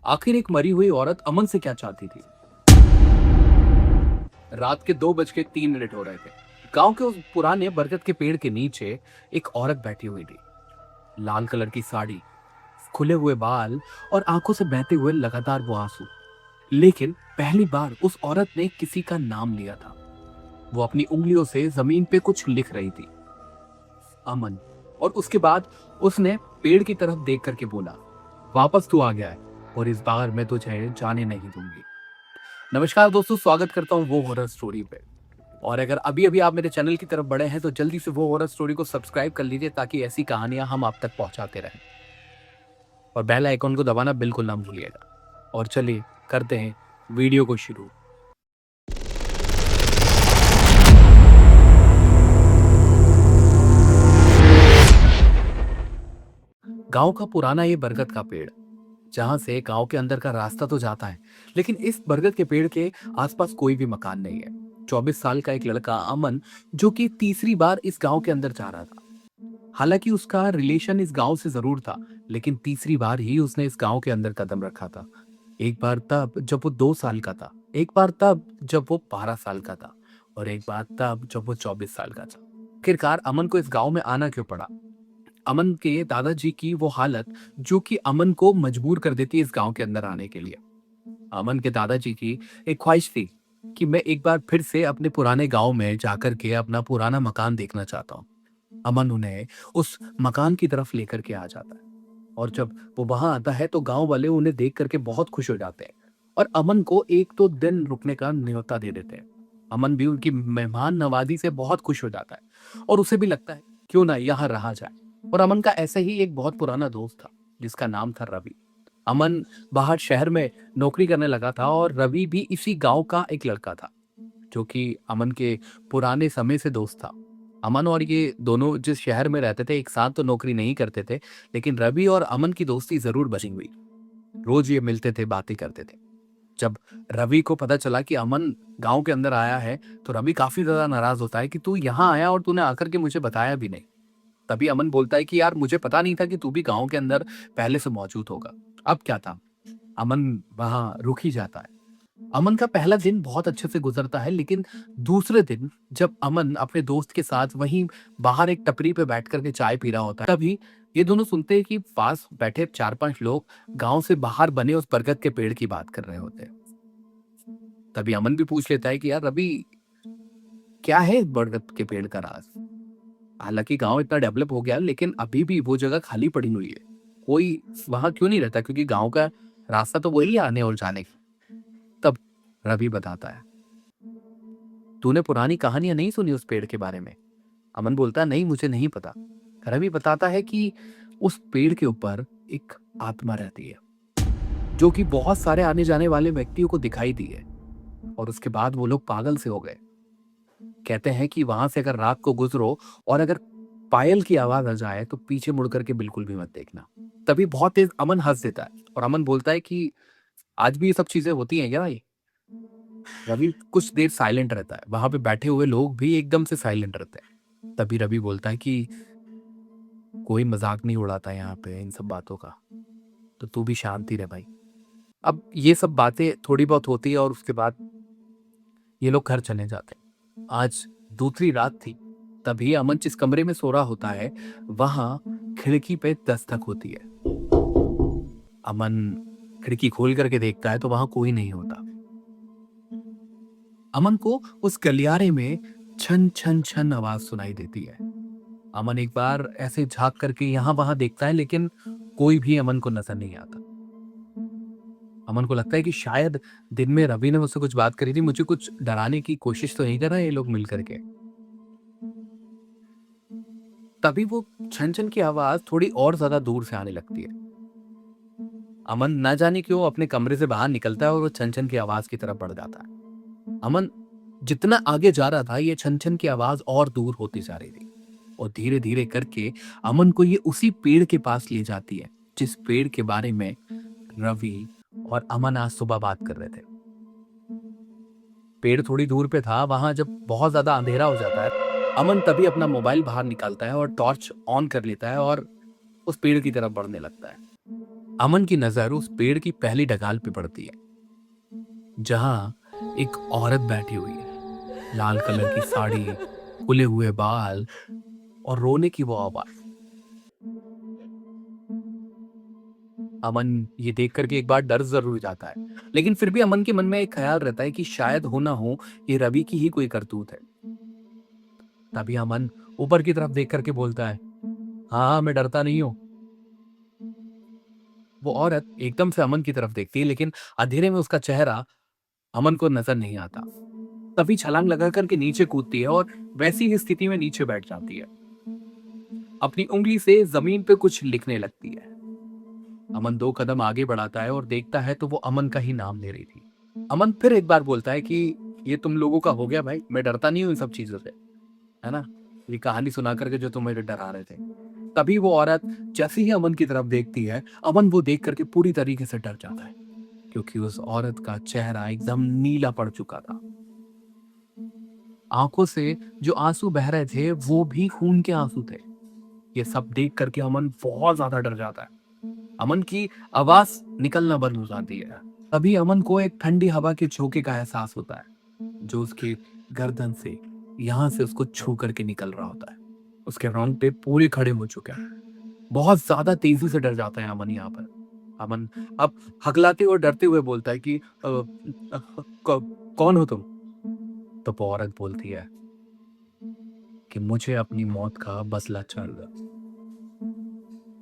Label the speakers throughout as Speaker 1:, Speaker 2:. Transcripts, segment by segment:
Speaker 1: आखिर एक मरी हुई औरत अमन से क्या चाहती थी? रात के 2:03 हो रहे थे। गांव के उस पुराने बरगद के पेड़ के नीचे एक औरत बैठी हुई थी। लाल कलर की साड़ी, खुले हुए बाल और आंखों से बहते हुए लगातार वो आंसू। लेकिन पहली बार उस औरत ने किसी का नाम लिया था। वो अपनी उंगलियों से जमीन पे कुछ लिख रही थी, अमन। और उसके बाद उसने पेड़ की तरफ देख करके बोला, वापस तू आ गया है और इस बार मैं तुझे जाने नहीं दूंगी। नमस्कार दोस्तों, स्वागत करता हूँ वो हॉरर स्टोरी पे। और अगर अभी अभी आप मेरे चैनल की तरफ बढ़े हैं तो जल्दी से वो हॉरर स्टोरी को सब्सक्राइब कर लीजिए ताकि ऐसी कहानियां हम आप तक पहुंचाते रहें। और बेल आइकॉन को दबाना बिल्कुल ना भूलिएगा। और चलिए करते हैं वीडियो को शुरू। गांव का पुराना ये बरगद का पेड़, जहां से गांव के अंदर का रास्ता तो जाता है, लेकिन इस बरगद के पेड़ के आसपास कोई भी मकान नहीं है। 24 साल का एक लड़का अमन, जो कि तीसरी बार इस गांव के अंदर जा रहा था। हालांकि उसका रिलेशन इस गांव से जरूर था, लेकिन तीसरी बार ही उसने इस गांव के अंदर कदम रखा था। एक बार तब जब वो 2 साल का था, एक बार तब जब वो 12 साल का था, और एक बार तब जब वो 24 साल का था। आखिरकार अमन को इस गांव में आना क्यों पड़ा? अमन के दादाजी की वो हालत, जो कि अमन को मजबूर कर देती है इस गांव के अंदर आने के लिए। अमन के दादाजी की एक ख्वाहिश थी कि मैं एक बार फिर से अपने पुराने गांव में जाकर के अपना पुराना मकान देखना चाहता हूँ। अमन उन्हें उस मकान की तरफ लेकर के आ जाता है। और जब वो वहां आता है तो गांव वाले उन्हें देख करके बहुत खुश हो जाते हैं और अमन को एक दो दिन रुकने का न्योता दे देते हैं। अमन भी उनकी मेहमान नवाजी से बहुत खुश हो जाता है और उसे भी लगता है क्यों ना यहाँ रहा जाए। और अमन का ऐसा ही एक बहुत पुराना दोस्त था जिसका नाम था रवि। अमन बाहर शहर में नौकरी करने लगा था और रवि भी इसी गांव का एक लड़का था, जो कि अमन के पुराने समय से दोस्त था। अमन और ये दोनों जिस शहर में रहते थे एक साथ तो नौकरी नहीं करते थे, लेकिन रवि और अमन की दोस्ती जरूर बची हुई। रोज ये मिलते थे, बातें करते थे। जब रवि को पता चला कि अमन गांव के अंदर आया है तो रवि काफी ज्यादा नाराज होता है कि तू यहाँ आया और तूने आकर के मुझे बताया भी नहीं। तभी अमन बोलता है कि यार मुझे पता नहीं था कि तू भी गांव के अंदर पहले से मौजूद होगा। अब क्या था, अमन वहां रुक ही जाता है। अमन का पहला दिन बहुत अच्छे से गुजरता है, लेकिन दूसरे दिन जब अमन अपने दोस्त के साथ वहीं बाहर एक टपरी पे बैठ करके चाय पी रहा होता है, तभी ये दोनों सुनते हैं कि पास बैठे 4-5 लोग गांव से बाहर बने उस बरगद के पेड़ की बात कर रहे होते हैं। तभी अमन भी पूछ लेता है कि यार अभी क्या है इस बरगद के पेड़ का राज? हालांकि गांव इतना डेवलप हो गया लेकिन अभी भी वो जगह खाली पड़ी हुई है। कोई वहां क्यों नहीं रहता, क्योंकि गांव का रास्ता तो वही आने और जाने का। तब रवि बताता है, तूने पुरानी कहानियां नहीं सुनी उस पेड़ के बारे में? अमन बोलता है, नहीं मुझे नहीं पता। रवि बताता है कि उस पेड़ के ऊपर एक आत्मा रहती है, जो कि बहुत सारे आने जाने वाले व्यक्तियों को दिखाई दी है। और उसके बाद वो लोग पागल से हो गए। कहते हैं कि वहां से अगर रात को गुजरो और अगर पायल की आवाज आ जाए तो पीछे मुड़ करके बिल्कुल भी मत देखना। तभी बहुत तेज अमन हंस देता है और अमन बोलता है कि आज भी ये सब चीजें होती हैं क्या? ये रवि कुछ देर साइलेंट रहता है, वहां पे बैठे हुए लोग भी एकदम से साइलेंट रहते हैं। तभी रवि बोलता है कि कोई मजाक नहीं उड़ाता यहाँ पे इन सब बातों का, तो तू भी शांति रह भाई। अब ये सब बातें थोड़ी बहुत होती है और उसके बाद ये लोग घर चले जाते हैं। आज दूसरी रात थी। तभी अमन जिस कमरे में सो रहा होता है वहां खिड़की पे दस्तक होती है। अमन खिड़की खोल करके देखता है तो वहां कोई नहीं होता। अमन को उस गलियारे में छन छन छन आवाज सुनाई देती है। अमन एक बार ऐसे झांक करके यहां वहां देखता है, लेकिन कोई भी अमन को नजर नहीं आता। अमन को लगता है कि शायद दिन में रवि ने मुझसे कुछ बात करी थी, मुझे कुछ डराने की कोशिश तो नहीं कर रहे ये लोग मिल करके। तभी वो छन छन की आवाज थोड़ी और ज्यादा दूर से आने लगती है। अमन ना जाने क्यों अपने कमरे से बाहर निकलता है और वो छन छन की आवाज की तरफ बढ़ जाता है। अमन जितना आगे जा रहा था ये छन छन की आवाज और दूर होती जा रही थी और धीरे धीरे करके अमन को ये उसी पेड़ के पास ले जाती है जिस पेड़ के बारे में रवि और अमन आज सुबह बात कर रहे थे। पेड़ थोड़ी दूर पे था। वहां जब बहुत ज्यादा अंधेरा हो जाता है, अमन तभी अपना मोबाइल बाहर निकालता है और टॉर्च ऑन कर लेता है और उस पेड़ की तरफ बढ़ने लगता है। अमन की नजर उस पेड़ की पहली डगाल पे पड़ती है जहां एक औरत बैठी हुई है, लाल कलर की साड़ी, खुले हुए बाल और रोने की वो आवाज। अमन ये देख करके एक बार डर जरूर जाता है, लेकिन फिर भी अमन के मन में एक ख्याल रहता है कि शायद हो ना हो ये रवि की ही कोई करतूत है। तभी अमन ऊपर की तरफ देख करके बोलता है, हाँ हाँ, मैं डरता नहीं हूँ। वो औरत एकदम से अमन की तरफ देखती है, लेकिन अंधेरे में उसका चेहरा अमन को नजर नहीं आता। तभी छलांग लगा करके नीचे कूदती है और वैसी ही स्थिति में नीचे बैठ जाती है। अपनी उंगली से जमीन पे कुछ लिखने लगती है। अमन 2 कदम आगे बढ़ाता है और देखता है तो वो अमन का ही नाम ले रही थी। अमन फिर एक बार बोलता है कि ये तुम लोगों का हो गया भाई, मैं डरता नहीं हूँ इन सब चीजों से, है ना। ये कहानी सुना करके जो तुम मुझे डरा रहे थे। तभी वो औरत जैसे ही अमन की तरफ देखती है, अमन वो देख करके पूरी तरीके से डर जाता है, क्योंकि उस औरत का चेहरा एकदम नीला पड़ चुका था। आंखों से जो आंसू बह रहे थे वो भी खून के आंसू थे। ये सब देख करके अमन बहुत ज्यादा डर जाता है। अमन की आवाज निकलना बंद हो जाती है। तभी अमन को एक ठंडी हवा के झोंके का एहसास होता है, जो उसकी गर्दन से यहाँ से उसको छू करके निकल रहा होता है। उसके रोंगटे पूरे खड़े हो चुके हैं। बहुत ज्यादा तेजी से डर जाता है अमन यहाँ पर। अमन अब हकलाते और डरते हुए बोलता है कि कौन हो तुम?" तो वो औरत बोलती है कि मुझे अपनी मौत का बदला चाहिए।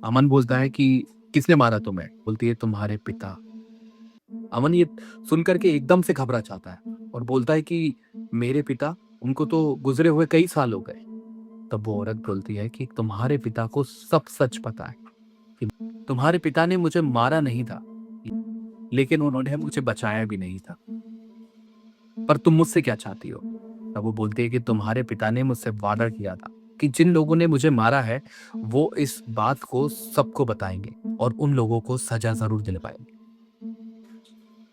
Speaker 1: अमन बोलता है कि किसने मारा तुम्हें? बोलती है तुम्हारे पिता। अमन ये सुनकर के एकदम से घबरा जाता है और बोलता है कि मेरे पिता, उनको तो गुजरे हुए कई साल हो गए। तब वो औरत बोलती है कि तुम्हारे पिता को सब सच पता है, कि तुम्हारे पिता ने मुझे मारा नहीं था, लेकिन उन्होंने मुझे बचाया भी नहीं था। पर तुम मुझसे क्या चाहती हो? तब वो बोलती है कि तुम्हारे पिता ने मुझसे वादा किया था कि जिन लोगों ने मुझे मारा है वो इस बात को सबको बताएंगे और उन लोगों को सजा जरूर दिलवाएंगे।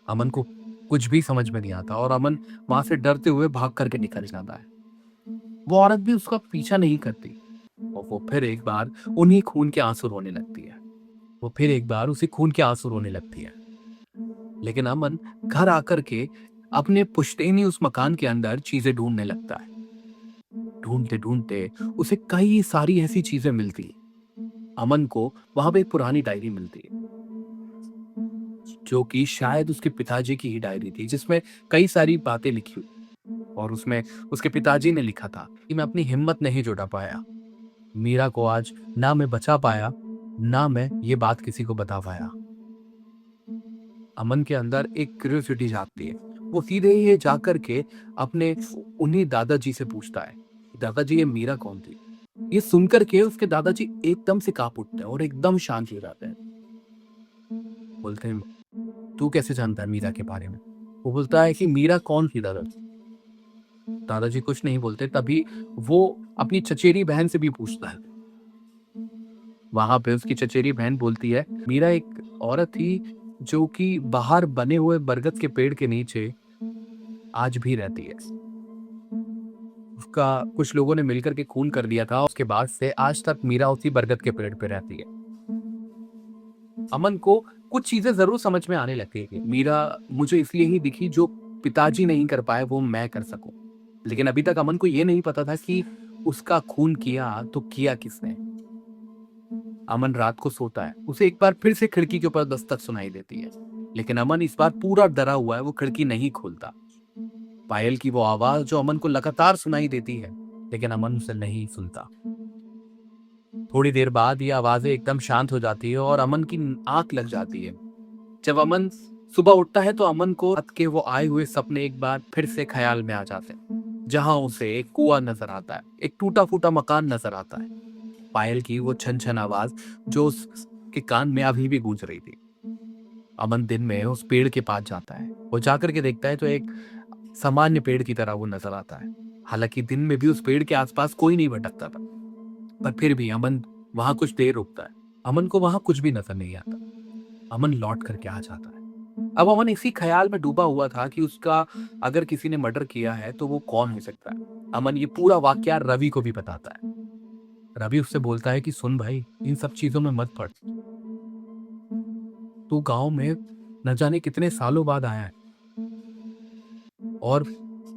Speaker 1: अमन को कुछ भी समझ में नहीं आता और अमन वहां से डरते हुए भाग करके निकल जाता है। वो औरत भी उसका पीछा नहीं करती और वो फिर एक बार उन्हीं खून के आंसू रोने लगती है। वो फिर एक बार उसी खून के आंसू रोने लगती है। लेकिन अमन घर आकर के अपने पुश्तैनी उस मकान के अंदर चीजें ढूंढने लगता है। ढूंढते ढूंढते उसे कई सारी ऐसी चीजें मिलती हैं। अमन को वहां पे एक पुरानी डायरी मिलती है, जो कि शायद उसके पिताजी की ही डायरी थी, जिसमें कई सारी बातें लिखी हुई। और उसमें उसके पिताजी ने लिखा था कि मैं अपनी हिम्मत नहीं जुटा पाया, मीरा को आज ना मैं बचा पाया, ना मैं ये बात किसी को बता पाया। अमन के अंदर एक क्यूरियोसिटी जागती है। वो सीधे ही ये जाकर के अपने उन्हीं दादाजी से पूछता है, दादाजी ये मीरा कौन थी? ये सुनकर के उसके दादाजी एकदम से कांप उठते हैं और एकदम शांत हो जाते हैं। बोलते हैं, तू कैसे जानता है मीरा के बारे में? वो बोलता है कि मीरा कौन थी दादाजी? दादाजी कुछ नहीं बोलते। तभी वो अपनी चचेरी बहन से भी पूछता है। वहां पे उसकी चचेरी बहन बोलती है, मीरा एक औरत थी जो कि बाहर बने हुए बरगद के पेड़ के नीचे आज भी रहती है। उसका कुछ लोगों ने मिलकर के खून कर दिया था, उसके बाद से आज तक मीरा उसी बरगद के पेड़ पे रहती है। अमन को कुछ चीजें जरूर समझ में आने लगती है कि मीरा मुझे इसलिए ही दिखी, जो पिताजी नहीं कर पाए वो मैं कर सकूं। लेकिन अभी तक अमन को ये नहीं पता था कि उसका खून किया तो किया किसने। अमन रात को सोता है, उसे एक बार फिर से खिड़की के ऊपर दस्तक सुनाई देती है, लेकिन अमन इस बार पूरा डरा हुआ है, वो खिड़की नहीं खोलता। पायल की वो आवाज जो अमन को लगातार सुनाई देती है, लेकिन अमन उसे नहीं सुनता। थोड़ी देर बाद ये आवाजें एकदम शांत हो जाती है और अमन की आंख लग जाती है। जब अमन सुबह उठता है तो अमन को रात के वो आए हुए सपने एक बार फिर से ख्याल में आ जाते हैं, जहां उसे एक कुआं नजर आता है, एक टूटा फूटा मकान नजर आता है, पायल की वो छन छन आवाज जो उसके कान में अभी भी गूंज रही थी। अमन दिन में उस पेड़ के पास जाता है। वो जाकर के देखता है तो एक सामान्य पेड़ की तरह वो नजर आता है। हालांकि दिन में भी उस पेड़ के आसपास कोई नहीं भटकता था, पर फिर भी अमन वहां कुछ देर रुकता है। अमन को वहां कुछ भी नजर नहीं आता। अमन लौट करके आ जाता है। अब अमन इसी ख्याल में डूबा हुआ था कि उसका अगर किसी ने मर्डर किया है तो वो कौन हो सकता है। अमन ये पूरा वाकया रवि को भी बताता है। रवि उससे बोलता है कि सुन भाई, इन सब चीजों में मत पड़। तू गांव में न जाने कितने सालों बाद आया है और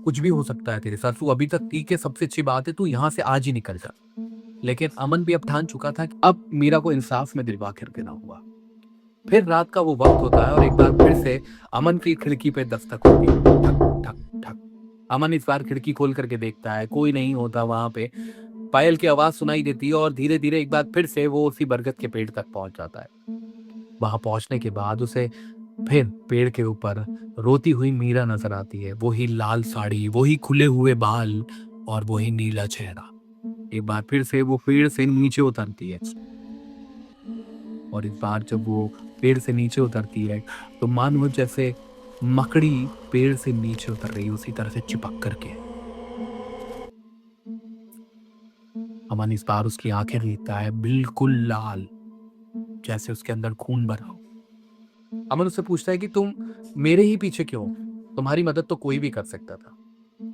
Speaker 1: कुछ भी हो सकता है तेरे साथ। तू अभी तक ठीक है, सबसे अच्छी बात है, तू यहाँ से आज ही निकल जा। लेकिन अमन भी अब ठान चुका था कि अब मीरा को इंसाफ में दिलवा कर देना हुआ। फिर रात का वो वक्त होता है और एक बार फिर से अमन की खिड़की पे दस्तक होती है। ठक ठक ठक। अमन इस बार खिड़की खोल करके देखता है, कोई नहीं होता वहां पे। पायल की आवाज सुनाई देती है और धीरे धीरे एक बार फिर से वो उसी बरगद के पेड़ तक पहुंच जाता है। वहां पहुंचने के बाद उसे फिर पेड़ के ऊपर रोती हुई मीरा नजर आती है। वही लाल साड़ी, वही खुले हुए बाल और वही नीला चेहरा। एक बार फिर से वो पेड़ से नीचे उतरती है और इस बार जब वो पेड़ से नीचे उतरती है तो मानो जैसे मकड़ी पेड़ से नीचे उतर रही है, उसी तरह से चिपक करके। अमन इस बार उसकी आंखें देखता है, बिल्कुल लाल, जैसे उसके अंदर खून भरा हो। अमन उससे पूछता है कि तुम मेरे ही पीछे क्यों? तुम्हारी मदद तो कोई भी कर सकता था।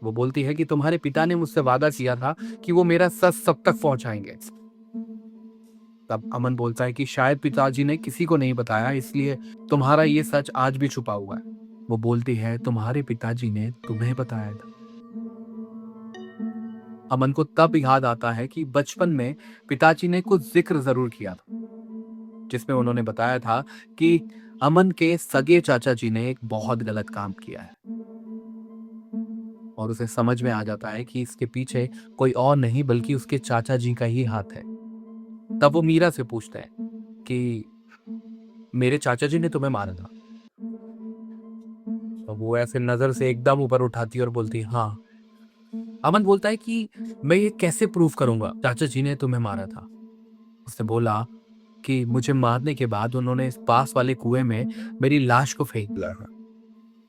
Speaker 1: वो बोलती है कि तुम्हारे पिता ने मुझसे वादा किया था कि वो मेरा सच सब तक पहुंचाएंगे। तब अमन बोलता है कि शायद पिताजी ने किसी को नहीं बताया, इसलिए तुम्हारा ये सच आज भी छुपा हुआ है। वो बोलती है तुम्हारे पिताजी ने तुम्हें बताया था। अमन को तब याद आता है कि बचपन में पिताजी ने कुछ जिक्र जरूर किया था, जिसमें उन्होंने बताया था कि अमन के सगे चाचा जी ने एक बहुत गलत काम किया है और उसे समझ में आ जाता है कि इसके पीछे कोई और नहीं बल्कि उसके चाचा जी का ही हाथ है। तब वो मीरा से पूछता है कि मेरे चाचा जी ने तुम्हें मारा था? तो वो ऐसे नजर से एकदम ऊपर उठाती है और बोलती है हाँ। अमन बोलता है कि मैं ये कैसे प्रूव करूंगा चाचा जी ने तुम्हें मारा था? उसने बोला कि मुझे मारने के बाद उन्होंने इस पास वाले कुएं में मेरी लाश को फेंक दिया।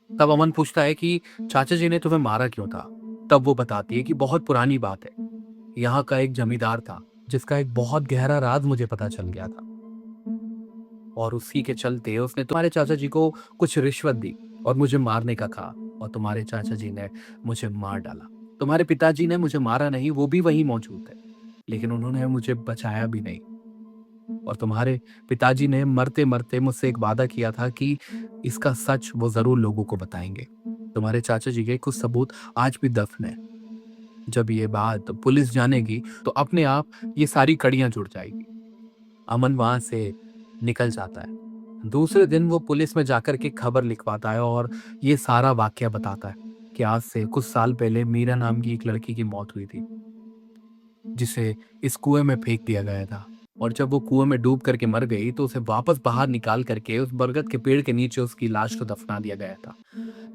Speaker 1: तब अमन पूछता है कि चाचा जी ने तुम्हें मारा क्यों था? तब वो बताती है कि बहुत पुरानी बात है, यहाँ का एक जमींदार था जिसका एक बहुत गहरा राज मुझे पता चल गया था और उसी के चलते उसने तुम्हारे चाचा जी को कुछ रिश्वत दी और मुझे मारने का कहा और तुम्हारे चाचा जी ने मुझे मार डाला। तुम्हारे पिताजी ने मुझे मारा नहीं, वो भी वहीं मौजूद है, लेकिन उन्होंने मुझे बचाया भी नहीं। और तुम्हारे पिताजी ने मरते मरते मुझसे एक वादा किया था कि इसका सच वो जरूर लोगों को बताएंगे। तुम्हारे चाचा जी के कुछ सबूत आज भी दफन है। जब ये बात पुलिस जानेगी तो अपने आप ये सारी कड़ियां जुड़ जाएगी। अमन वहां से निकल जाता है। दूसरे दिन वो पुलिस में जाकर के खबर लिखवाता है और ये सारा वाकया बताता है कि आज से कुछ साल पहले मीरा नाम की एक लड़की की मौत हुई थी, जिसे इस कुएं में फेंक दिया गया था। और जब वो कुएं में डूब करके मर गई तो उसे वापस बाहर निकाल करके उस बरगद के पेड़ के नीचे उसकी लाश को दफना दिया गया था।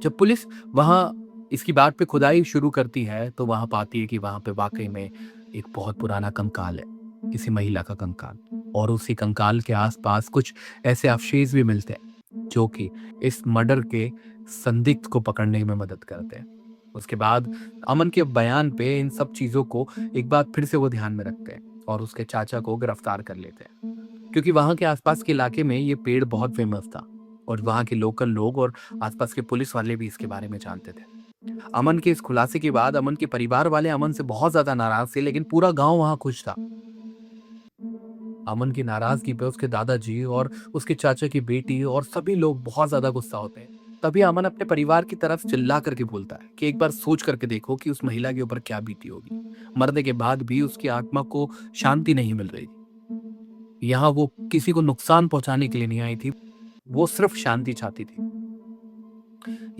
Speaker 1: जब पुलिस वहां इसकी बात पे खुदाई शुरू करती है तो वहां पाती है कि वहां पे वाकई में एक बहुत पुराना कंकाल है, किसी महिला का कंकाल। और उसी कंकाल के आसपास कुछ ऐसे अवशेष भी मिलते हैं जो कि इस मर्डर के संदिग्ध को पकड़ने में मदद करते हैं। उसके बाद अमन के बयान पे इन सब चीजों को एक बार फिर से वो ध्यान में रखते हैं और उसके चाचा को गिरफ्तार कर लेते हैं, क्योंकि वहां के आसपास के इलाके में ये पेड़ बहुत फेमस था और वहां के लोकल लोग और आसपास के पुलिस वाले भी इसके बारे में जानते थे। अमन के इस खुलासे के बाद अमन के परिवार वाले अमन से बहुत ज्यादा नाराज थे, लेकिन पूरा गांव वहां खुश था। अमन की नाराजगी पे उसके दादाजी और उसके चाचा की बेटी और सभी लोग बहुत ज्यादा गुस्सा होते हैं। तभी अमन अपने परिवार की तरफ चिल्ला करके बोलता है कि एक बार सोच करके देखो कि उस महिला के ऊपर क्या बीती होगी। मरने के बाद भी उसकी आत्मा को शांति नहीं मिल रही थी। यहाँ वो किसी को नुकसान पहुंचाने के लिए नहीं आई थी, वो सिर्फ शांति चाहती थी।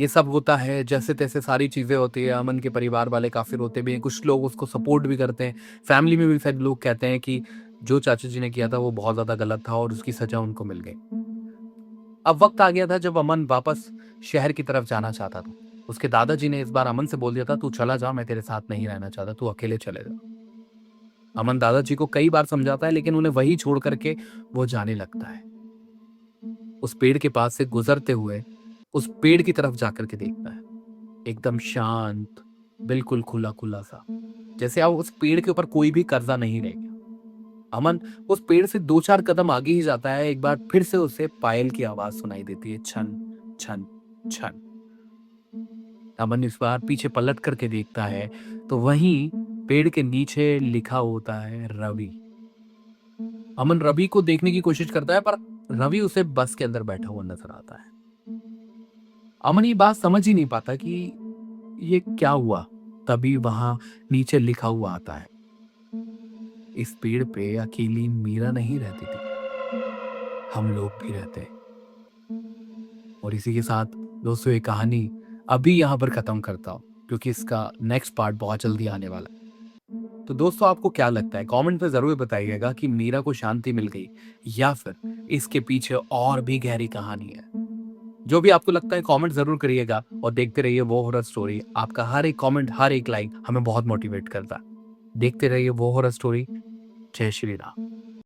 Speaker 1: ये सब होता है, जैसे तैसे सारी चीजें होती है। अमन के परिवार वाले काफी रोते भी हैं, कुछ लोग उसको सपोर्ट भी करते हैं। फैमिली में भी शायद लोग कहते हैं कि जो चाचा जी ने किया था वो बहुत ज्यादा गलत था और उसकी सजा उनको मिल गई। अब वक्त आ गया था जब अमन वापस शहर की तरफ जाना चाहता था। उसके दादाजी ने इस बार अमन से बोल दिया था तू चला जा, मैं तेरे साथ नहीं रहना चाहता, तू अकेले चले जा। अमन दादाजी को कई बार समझाता है लेकिन उन्हें वही छोड़ करके वो जाने लगता है। उस पेड़ के पास से गुजरते हुए उस पेड़ की तरफ जाकर के देखता है, एकदम शांत, बिल्कुल खुला खुला सा, जैसे अब उस पेड़ के ऊपर कोई भी कर्जा नहीं रह गया। अमन उस पेड़ से दो चार कदम आगे ही जाता है, एक बार फिर से उसे पायल की आवाज सुनाई देती है, छन छन छन। अमन इस बार पीछे पलट करके देखता है तो वहीं पेड़ के नीचे लिखा होता है रवि। अमन रवि को देखने की कोशिश करता है पर रवि उसे बस के अंदर बैठा हुआ नजर आता है। अमन ये बात समझ ही नहीं पाता कि ये क्या हुआ। तभी वहां नीचे लिखा हुआ आता है, इस पेड़ पे अकेली मीरा नहीं रहती थी, हम लोग भी रहते। और इसी के साथ दोस्तों ये कहानी अभी यहाँ पर खत्म करता हूँ, क्योंकि इसका नेक्स्ट पार्ट बहुत जल्दी आने वाला है। तो दोस्तों आपको क्या लगता है, कमेंट में जरूर बताइएगा कि मीरा को शांति मिल गई या फिर इसके पीछे और भी गहरी कहानी है। जो भी आपको लगता है कमेंट जरूर करिएगा और देखते रहिए वो हॉरर स्टोरी। आपका हर एक कमेंट, हर एक लाइक हमें बहुत मोटिवेट करता है। देखते रहिए वो हॉरर स्टोरी। जय श्री राम।